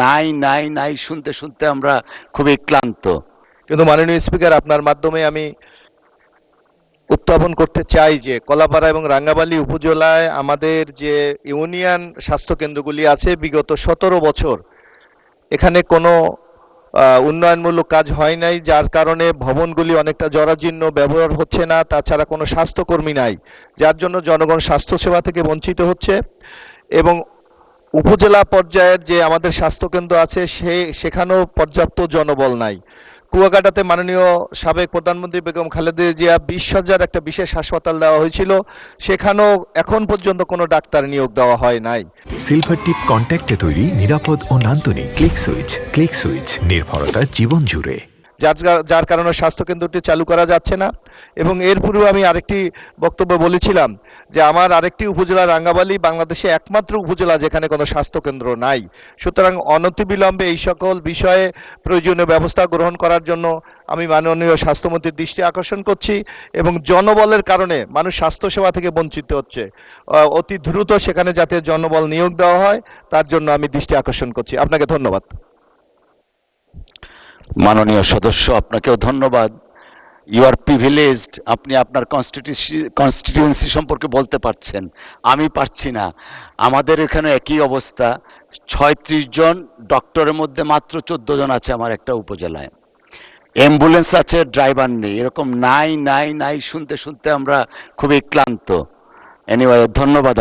নাই নাই নাই শুনতে শুনতে আমরা খুবই ক্লান্ত। কিন্তু মাননীয় স্পিকার, আপনার মাধ্যমে আমি উত্থাপন করতে চাই যে কলাপাড়া এবং রাঙ্গাবালী উপজেলায় আমাদের যে ইউনিয়ন স্বাস্থ্যকেন্দ্রগুলি আছে বিগত 17 বছর এখানে কোনো উন্নয়নমূলক কাজ হয় নাই, যার কারণে ভবনগুলি অনেকটা জরাজীর্ণ, ব্যবহার হচ্ছে না, তাছাড়া কোনো স্বাস্থ্যকর্মী নাই, যার জন্য জনগণ স্বাস্থ্যসেবা থেকে বঞ্চিত হচ্ছে। এবং উপজেলা পর্যায়ের যে আমাদের স্বাস্থ্যকেন্দ্র আছে সেখানেও পর্যাপ্ত জনবল নাই। কুয়াকাটাতে মাননীয় সাবেক প্রধানমন্ত্রী বেগম খালেদা জিয়া 20,000 একটা বিশেষ হাসপাতাল দেওয়া হয়েছিল, সেখানেও এখন পর্যন্ত কোনো ডাক্তার নিয়োগ দেওয়া হয় নাই। সিলভার টিপ কন্ট্যাক্টে তৈরি নিরাপদ ও নান্দনিক ক্লিক সুইচ নির্ভরতা জীবন জুড়ে। যার কারণে স্বাস্থ্যকেন্দ্রটি চালু করা যাচ্ছে না। এবং এর পূর্বে আমি আরেকটি বক্তব্য বলেছিলাম যে আমার আরেকটি উপজেলা রাঙ্গাবালী বাংলাদেশে একমাত্র উপজেলা যেখানে কোনো স্বাস্থ্যকেন্দ্র নাই। সুতরাং অনতিবিলম্বে এই সকল বিষয়ে প্রয়োজনীয় ব্যবস্থা গ্রহণ করার জন্য আমি মাননীয় স্বাস্থ্যমন্ত্রীর দৃষ্টি আকর্ষণ করছি। এবং জনবলের কারণে মানুষ স্বাস্থ্যসেবা থেকে বঞ্চিত হচ্ছে, অতি দ্রুত সেখানে যাতে জনবল নিয়োগ দেওয়া হয় তার জন্য আমি দৃষ্টি আকর্ষণ করছি। আপনাকে ধন্যবাদ। মাননীয় সদস্য, আপনাকেও ধন্যবাদ। ইউ আর প্রিভিলেজড, আপনি আপনার কনস্টিটিউয়েন্সি সম্পর্কে বলতে পারছেন, আমি পারছি না। আমাদের এখানে একই অবস্থা, 36 জন ডক্টরের মধ্যে মাত্র 14 জন আছে আমার একটা উপজেলায়। অ্যাম্বুলেন্স আছে, ড্রাইভার নেই। এরকম নাই নাই নাই শুনতে শুনতে আমরা খুবই ক্লান্ত। এনিওয়ে, ধন্যবাদ।